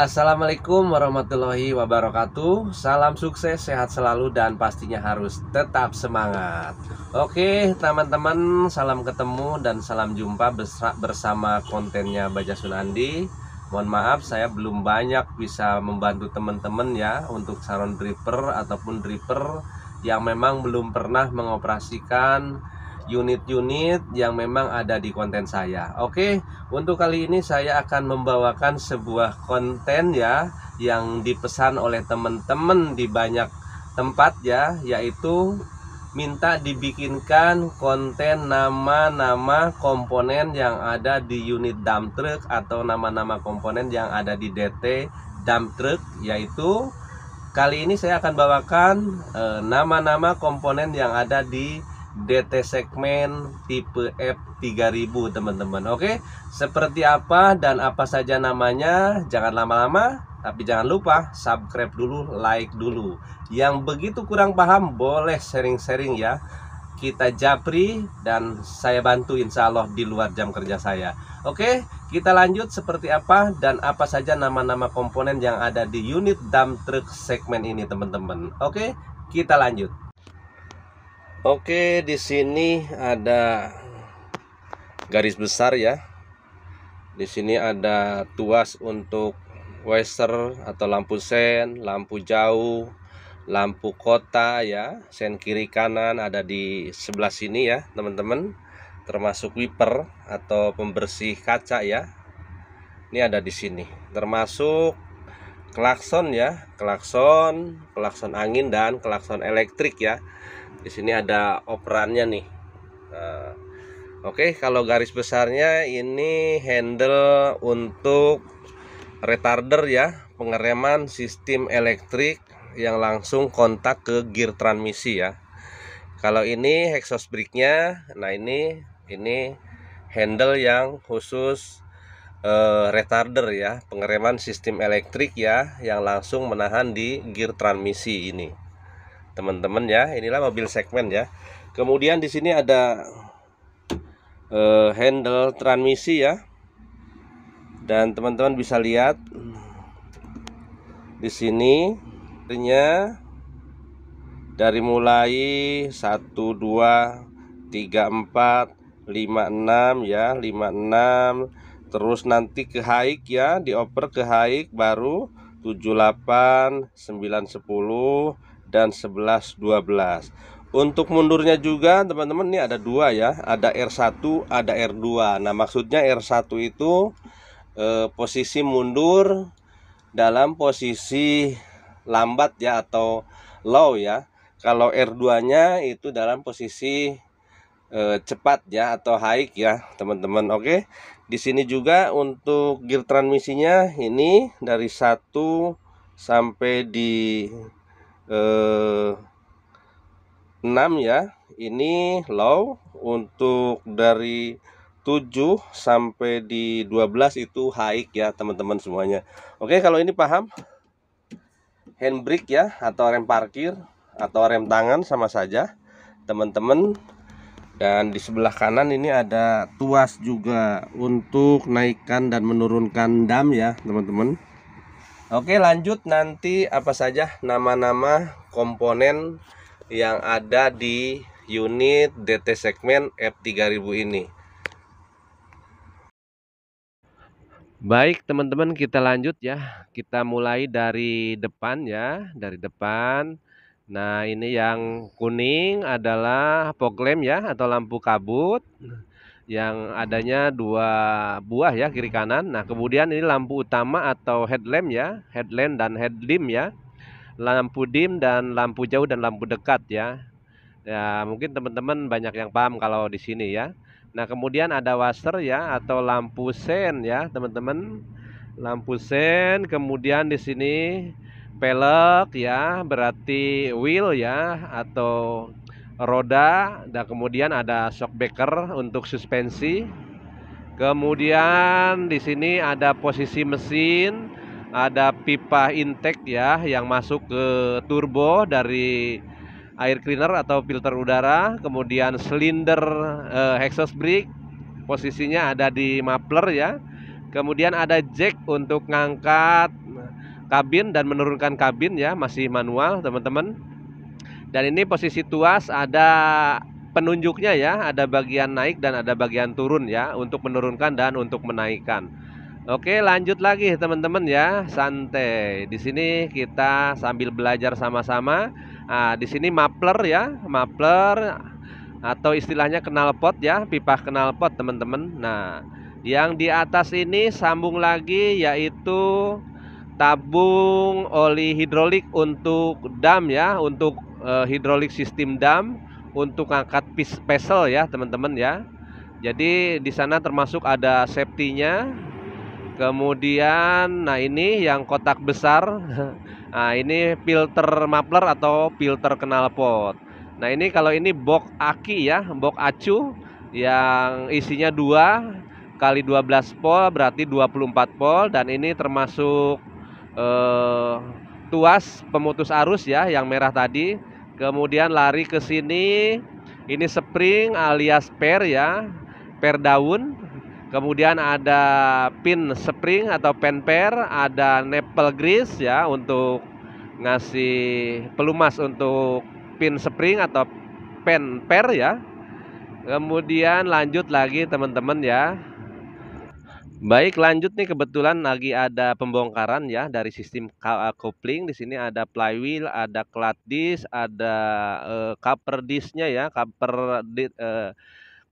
Assalamualaikum warahmatullahi wabarakatuh. Salam sukses, sehat selalu, dan pastinya harus tetap semangat. Oke teman-teman, salam ketemu dan salam jumpa bersama kontennya Baja Sunandi. Mohon maaf saya belum banyak bisa membantu teman-teman ya untuk salon dripper ataupun dripper yang memang belum pernah mengoperasikan unit-unit yang memang ada di konten saya. Oke, untuk kali ini saya akan membawakan sebuah konten ya yang dipesan oleh teman-teman di banyak tempat ya, yaitu minta dibikinkan konten nama-nama komponen yang ada di unit dump truck atau nama-nama komponen yang ada di DT dump truck. Yaitu kali ini saya akan bawakan nama-nama komponen yang ada di DT segmen tipe F3000 teman-teman. Oke, seperti apa dan apa saja namanya, jangan lama-lama, tapi jangan lupa subscribe dulu, like dulu. Yang begitu kurang paham boleh sharing-sharing ya, kita japri dan saya bantu insya Allah di luar jam kerja saya. Oke, kita lanjut seperti apa dan apa saja nama-nama komponen yang ada di unit dump truck segmen ini teman-teman. Oke, kita lanjut. Oke, di sini ada garis besar ya. Di sini ada tuas untuk washer atau lampu sen, lampu jauh, lampu kota ya. Sen kiri kanan ada di sebelah sini ya, teman-teman. Termasuk wiper atau pembersih kaca ya. Ini ada di sini. Termasuk klakson ya, klakson angin dan klakson elektrik ya. Di sini ada operannya nih. Oke, kalau garis besarnya ini handle untuk retarder ya, pengereman sistem elektrik yang langsung kontak ke gear transmisi ya. Kalau ini exhaust brake-nya, nah ini handle yang khusus retarder ya, pengereman sistem elektrik ya, yang langsung menahan di gear transmisi ini. Teman-teman ya, inilah mobil segmen ya. Kemudian di sini ada handle transmisi ya. Dan teman-teman bisa lihat di sini dari mulai 1 2 3 4 5 6 ya, 5 6, terus nanti ke high ya, dioper ke high baru 7 8 9 10 dan 11 12. Untuk mundurnya juga teman-teman, ini ada dua ya, ada R1 ada R2. Nah maksudnya R1 itu posisi mundur dalam posisi lambat ya atau low ya. Kalau R2 nya itu dalam posisi cepat ya atau high ya teman-teman. Oke, di sini juga untuk gear transmisinya ini dari 1 sampai di 6 ya, ini low. Untuk dari 7 sampai di 12 itu high ya teman-teman semuanya. Oke, kalau ini paham, handbrake ya atau rem parkir atau rem tangan sama saja teman-teman. Dan di sebelah kanan ini ada tuas juga untuk naikkan dan menurunkan dam ya teman-teman. Oke, lanjut, nanti apa saja nama-nama komponen yang ada di unit DT segmen F3000 ini. Baik teman-teman, kita lanjut ya. Kita mulai dari depan ya, dari depan. Nah ini yang kuning adalah fog lamp ya atau lampu kabut, yang adanya 2 buah ya, kiri kanan. Nah kemudian ini lampu utama atau headlamp ya, headlamp dan headlamp ya, lampu dim dan lampu jauh dan lampu dekat ya. Ya mungkin teman-teman banyak yang paham kalau di sini ya. Nah kemudian ada washer ya atau lampu sen ya teman-teman, lampu sen. Kemudian di sini pelek ya, berarti wheel ya atau roda. Dan kemudian ada shock breaker untuk suspensi. Kemudian di sini ada posisi mesin, ada pipa intake ya yang masuk ke turbo dari air cleaner atau filter udara. Kemudian silinder exhaust brake posisinya ada di muffler ya. Kemudian ada jack untuk ngangkat kabin dan menurunkan kabin ya, masih manual teman-teman. Dan ini posisi tuas ada penunjuknya ya, ada bagian naik dan ada bagian turun ya, untuk menurunkan dan untuk menaikkan. Oke, lanjut lagi teman-teman ya, santai. Di sini kita sambil belajar sama-sama. Nah, di sini muffler ya, muffler atau istilahnya knalpot ya, pipa knalpot teman-teman. Nah, yang di atas ini sambung lagi yaitu tabung oli hidrolik untuk dam ya, untuk hidrolik sistem dam untuk angkat pesel ya teman-teman ya. Jadi di sana termasuk ada safety-nya. Kemudian nah ini yang kotak besar. Nah, ini filter muffler atau filter knalpot. Nah, ini kalau ini box aki ya, box acu yang isinya 2 kali 12 volt berarti 24 volt, dan ini termasuk eh, tuas pemutus arus ya yang merah tadi. Kemudian lari ke sini, ini spring alias per ya, per daun. Kemudian ada pin spring atau pen per, ada nipple grease ya untuk ngasih pelumas untuk pin spring atau pen per ya. Kemudian lanjut lagi teman-teman ya. Baik, lanjut nih, kebetulan lagi ada pembongkaran ya dari sistem kopling. Di sini ada flywheel, ada clutch disc, ada cover disc-nya ya,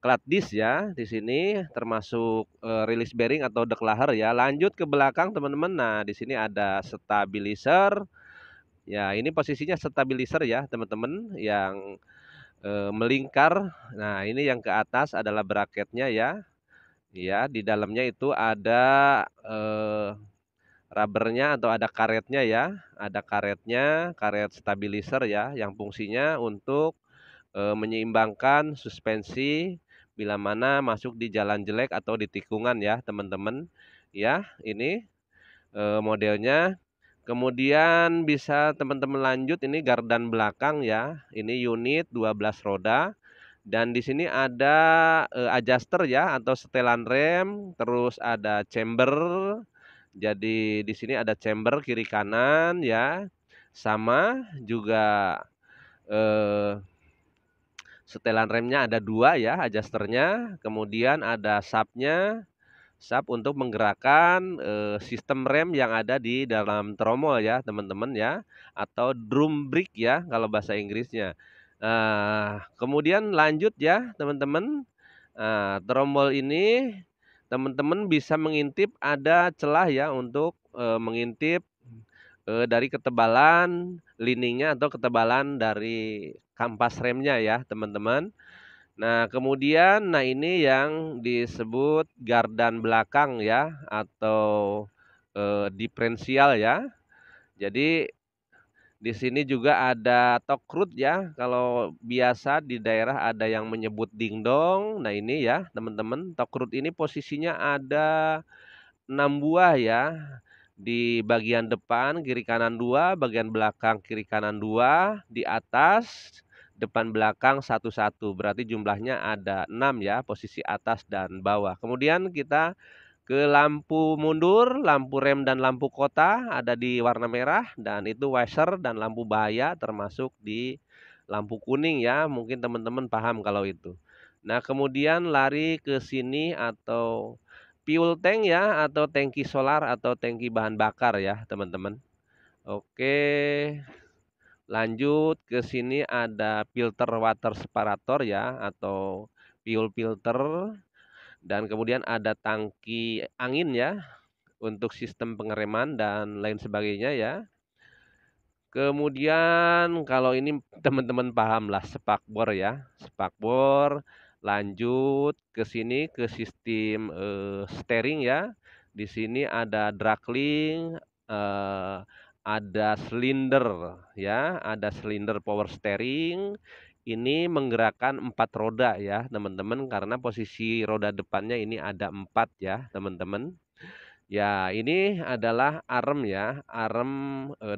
clutch disc ya. Di sini termasuk release bearing atau declarer ya. Lanjut ke belakang teman-teman. Nah, di sini ada stabilizer. Ya, ini posisinya stabilizer ya, teman-teman, yang melingkar. Nah, ini yang ke atas adalah bracketnya ya. Ya, di dalamnya itu ada rubbernya atau ada karetnya ya. Ada karetnya, karet stabilizer ya, yang fungsinya untuk menyeimbangkan suspensi bila mana masuk di jalan jelek atau di tikungan ya, teman-teman. Ya, ini modelnya. Kemudian bisa teman-teman lanjut, ini gardan belakang ya. Ini unit 12 roda. Dan di sini ada adjuster ya atau setelan rem, terus ada chamber. Jadi di sini ada chamber kiri kanan ya. Sama juga eh, setelan remnya ada 2 ya, adjusternya. Kemudian ada subnya, sub untuk menggerakkan sistem rem yang ada di dalam tromol ya teman-teman ya, atau drum brake ya kalau bahasa Inggrisnya. Kemudian lanjut ya teman-teman. Tromol ini teman-teman bisa mengintip, ada celah ya untuk mengintip dari ketebalan liningnya atau ketebalan dari kampas remnya ya teman-teman. Nah, kemudian nah ini yang disebut gardan belakang ya, atau diferensial ya. Jadi di sini juga ada tokrut ya. Kalau biasa di daerah ada yang menyebut dingdong. Nah, ini ya teman-teman, tokrut ini posisinya ada 6 buah ya. Di bagian depan kiri kanan 2, bagian belakang kiri kanan 2, di atas depan belakang satu-satu. Berarti jumlahnya ada 6 ya, posisi atas dan bawah. Kemudian kita ke lampu mundur, lampu rem dan lampu kota ada di warna merah, dan itu washer dan lampu bahaya termasuk di lampu kuning ya. Mungkin teman-teman paham kalau itu. Nah, kemudian lari ke sini atau fuel tank ya, atau tangki solar atau tangki bahan bakar ya, teman-teman. Oke, lanjut ke sini ada filter water separator ya, atau fuel filter, dan kemudian ada tangki angin ya untuk sistem pengereman dan lain sebagainya ya. Kemudian kalau ini teman-teman paham lah, spakbor ya, spakbor. Lanjut ke sini ke sistem steering ya. Di sini ada draggling, ada silinder ya, ada silinder power steering. Ini menggerakkan 4 roda ya, teman-teman, karena posisi roda depannya ini ada 4 ya, teman-teman. Ya, ini adalah arm ya, arm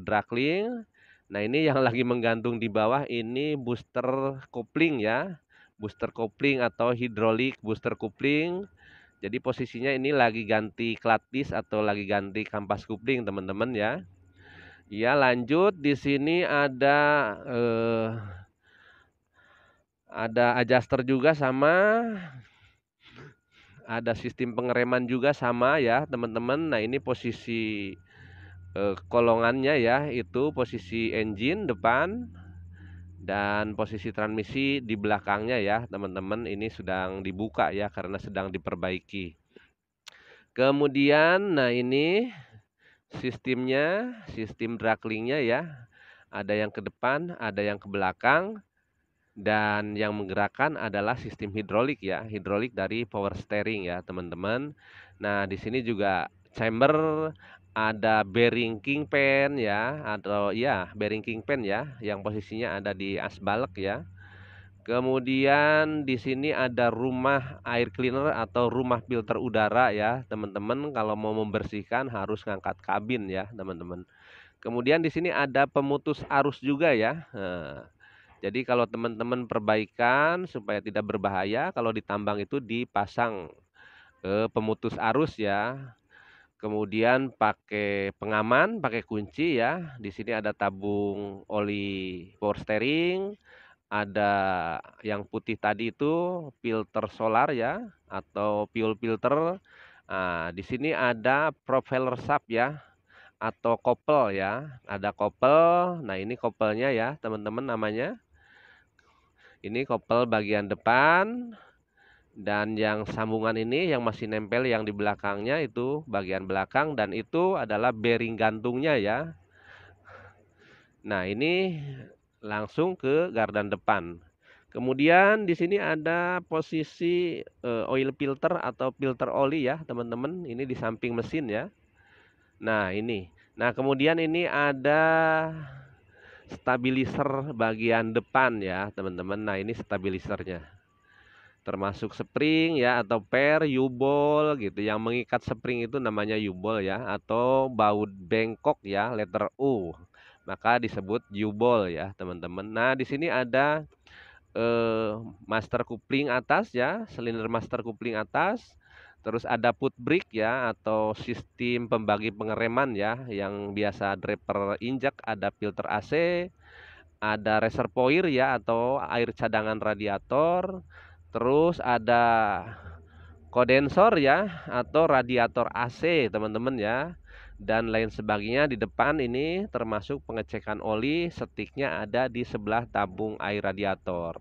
draggling. Nah, ini yang lagi menggantung di bawah ini booster kopling ya. Booster kopling atau hidrolik booster kopling. Jadi posisinya ini lagi ganti clutch disc atau lagi ganti kampas kopling, teman-teman ya. Ya, lanjut di sini ada adjuster juga sama, ada sistem pengereman juga sama ya, teman-teman. Nah, ini posisi kolongannya ya, itu posisi engine depan dan posisi transmisi di belakangnya ya, teman-teman. Ini sedang dibuka ya karena sedang diperbaiki. Kemudian, nah ini sistemnya, sistem draglingnya ya. Ada yang ke depan, ada yang ke belakang. Dan yang menggerakkan adalah sistem hidrolik ya, hidrolik dari power steering ya, teman-teman. Nah, di sini juga chamber ada bearing kingpin ya, atau ya bearing kingpin ya, yang posisinya ada di asbalek ya. Kemudian di sini ada rumah air cleaner atau rumah filter udara ya, teman-teman. Kalau mau membersihkan harus ngangkat kabin ya, teman-teman. Kemudian di sini ada pemutus arus juga ya. Nah, jadi kalau teman-teman perbaikan supaya tidak berbahaya, kalau ditambang itu dipasang pemutus arus ya. Kemudian pakai pengaman, pakai kunci ya. Di sini ada tabung oli power steering, ada yang putih tadi itu filter solar ya atau fuel filter. Nah, di sini ada propeller shaft ya atau kopel ya. Ada kopel. Nah, ini kopelnya ya, teman-teman namanya. Ini kopel bagian depan dan yang sambungan ini yang masih nempel yang di belakangnya itu bagian belakang dan itu adalah bearing gantungnya ya. Nah, ini langsung ke gardan depan. Kemudian di sini ada posisi oil filter atau filter oli ya, teman-teman. Ini di samping mesin ya. Nah, ini. Nah, kemudian ini ada stabilizer bagian depan ya, teman-teman. Nah, ini stabilizernya. Termasuk spring ya atau per U-ball gitu. Yang mengikat spring itu namanya U-ball ya atau baut bengkok ya, letter U. Maka disebut U-ball ya, teman-teman. Nah, di sini ada master coupling atas ya, silinder master coupling atas. Terus ada put brake ya atau sistem pembagi pengereman ya yang biasa driver injek, ada filter AC, ada reservoir ya atau air cadangan radiator. Terus ada kondensor ya atau radiator AC, teman-teman ya. Dan lain sebagainya di depan ini termasuk pengecekan oli, setiknya ada di sebelah tabung air radiator.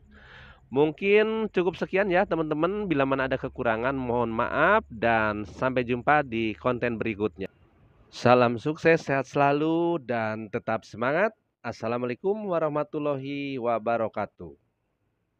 Mungkin cukup sekian ya teman-teman. Bila mana ada kekurangan mohon maaf dan sampai jumpa di konten berikutnya. Salam sukses, sehat selalu dan tetap semangat. Assalamualaikum warahmatullahi wabarakatuh.